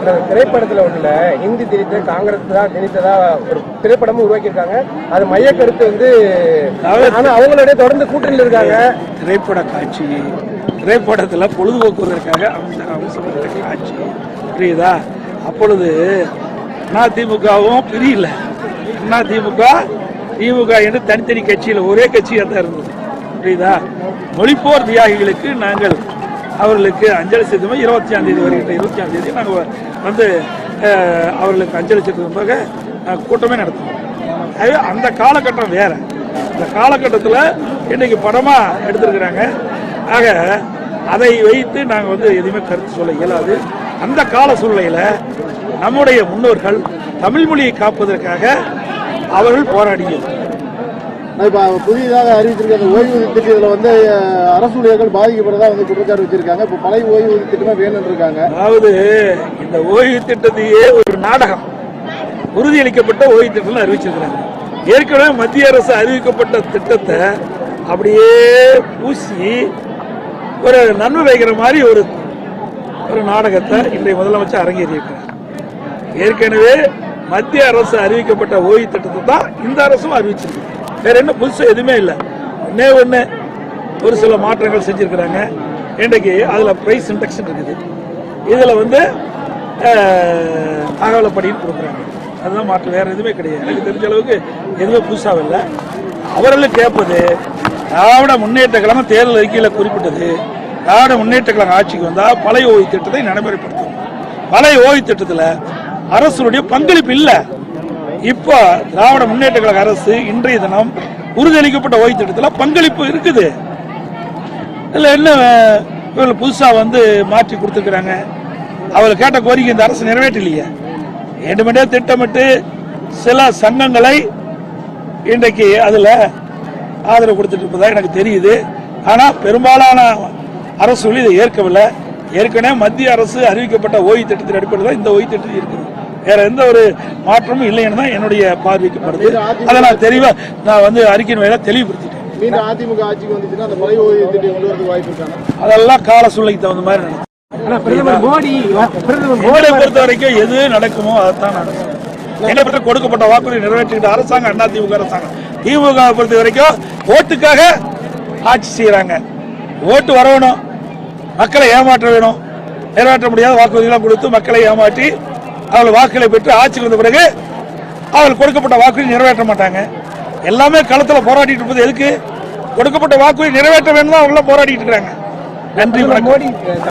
என்ற திரைப்படத்துல உள்ள ஹிந்தி திணித்த காங்கிரஸ் தான் திணித்ததா ஒரு திரைப்படமும் உருவாக்கியிருக்காங்க. அது மைய கருத்து வந்து ஆனா அவங்களுடைய தொடர்ந்து கூட்டணியில் இருக்காங்க. திரைப்பட காட்சி திரைப்படத்துல பொழுதுபோக்குவதற்காக காட்சி புரியுதா? அப்பொழுது அதிமுகவும் பிரியல, திமுக என்று தனித்தனி கட்சியில் ஒரே கட்சியாக தான் இருந்தது. புரியுதா? மொழிப்போர் தியாகிகளுக்கு நாங்கள் அவர்களுக்கு அஞ்சலி செலுத்தும் 25ஆம் தேதி வருகின்ற 25ஆம் தேதி நாங்கள் வந்து அவர்களுக்கு அஞ்சலி செலுத்துவதாக கூட்டமே நடத்துவோம். ஆகவே அந்த காலகட்டம் வேற. இந்த காலகட்டத்தில் இன்னைக்கு படமா எடுத்திருக்கிறாங்க. ஆக அதை வைத்து நாங்கள் வந்து எதுவுமே கருத்து சொல்ல இயலாது. அந்த கால சூழ்நிலையில் நம்முடைய முன்னோர்கள் தமிழ் மொழியை காப்பதற்காக அவர்கள் போராடியது. புதிதாக அறிவிச்சிருக்க அந்த ஓய்வூதிய திட்டத்தில் வந்து அரசு ஊழியர்கள் பாதிக்கப்படுறதா வந்து குற்றச்சாட்டு வச்சிருக்காங்க. இப்போ பழைய ஓய்வூதிய திட்டமே வேணும்னு இருக்காங்க. அதாவது இந்த ஓய்வு திட்டத்தையே ஒரு நாடகம், உறுதியளிக்கப்பட்ட ஓய்வு திட்டம் அறிவிச்சிருக்கிறாங்க. ஏற்கனவே மத்திய அரசு அறிவிக்கப்பட்ட திட்டத்தை அப்படியே பூசி ஒரு நன்மை வைக்கிற மாதிரி ஒரு நாடகத்தை இன்றைய முதலமைச்சர் அரங்கேறியிருக்கிறார். ஏற்கனவே மத்திய அரசு அறிவிக்கப்பட்ட ஓய்வு திட்டத்தை தான் இந்த அரசும் அறிவிச்சிருக்கு. வேற என்ன புதுசா எதுவுமே இல்லை. ஒண்ணு ஒரு சில மாற்றங்கள் செஞ்சிருக்கிறாங்க. இன்றைக்கு அதுல பிரைஸ் இண்டெக்ஷன் இருக்குது. இதுல வந்து தகவலப்படின்னு கொடுக்குறாங்க. அதுதான் மாற்றம், வேற எதுவுமே கிடையாது. எனக்கு தெரிஞ்ச அளவுக்கு எதுவுமே புதுசாக இல்லை. அவர்களும் கேட்பது திராவிட முன்னேற்ற கழகம் தேர்தல் அறிக்கையில் குறிப்பிட்டது, திராவிட முன்னேற்ற கழகம் ஆட்சிக்கு வந்தால் பழைய ஓய்வு திட்டத்தை நடைமுறைப்படுத்தும். பழைய ஓய்வு திட்டத்தில் அரசுடைய பங்களிப்பு இல்லை. இப்போ திராவிட முன்னேற்ற கழக அரசு இன்றைய தினம் உறுதியளிக்கப்பட்ட ஓய்வு திட்டத்தில் பங்களிப்பு இருக்குது. இல்லை என்ன இவர்கள் புதுசா வந்து மாற்றி கொடுத்துருக்குறாங்க. அவர்கள் கேட்ட கோரிக்கை இந்த அரசு நிறைவேற்றலையே. வேண்டுமென்றே திட்டமிட்டு சில சங்கங்களை இன்றைக்கு அதுல ஆதரவு கொடுத்துட்டு இருப்பதா எனக்கு தெரியுது. ஆனா பெரும்பாலான அரசுகள் இதை ஏற்கவில்லை. ஏற்கனவே மத்திய அரசு அறிவிக்கப்பட்ட ஓய்வு திட்டத்தின் அடிப்படையில் தான் இந்த ஓய்வு திட்டம் இருக்குது. வேற எந்த ஒரு மாற்றமும் இல்லைன்னு தான் என்னுடைய பார்வைக்கப்படுது. அதை நான் வந்து அறிக்கையின் வழியாக தெளிவுபடுத்திட்டேன். அதிமுக ஆட்சிக்கு வந்துச்சுன்னா அந்த பழைய ஓய்வு திட்டம் கொண்டு வரதுக்கு வாய்ப்பு இருக்காங்க. அதெல்லாம் கால சூழ்நிலைக்கு தகுந்த மாதிரி நடக்கும். பொறுத்த வரைக்கும் எது நடக்குமோ அதைத்தான் நடக்கும். என்னை பற்றி கொடுக்கப்பட்ட வாக்குறுதி நிறைவேற்றிக்கிட்ட அரசாங்கம் அதிமுக அரசாங்கம். திமுக பொறுத்த வரைக்கும் ஓட்டுக்காக ஆட்சி செய்யறாங்க. ஓட்டு வரணும், மக்களை ஏமாற்ற வேணும். நிறைவேற்ற முடியாத வாக்குறுதிகளாம் கொடுத்து மக்களை ஏமாற்றி அவர்கள் வாக்குகளை பெற்று ஆட்சிக்கு வந்த பிறகு அவர்கள் கொடுக்கப்பட்ட வாக்குறுதி நிறைவேற்ற மாட்டாங்க. எல்லாமே களத்தில் போராடிட்டு இருப்பது எதுக்கு? கொடுக்கப்பட்ட வாக்குறுதி நிறைவேற்ற வேணும் தான் அவங்களாம் போராடிட்டு இருக்கிறாங்க. நன்றி.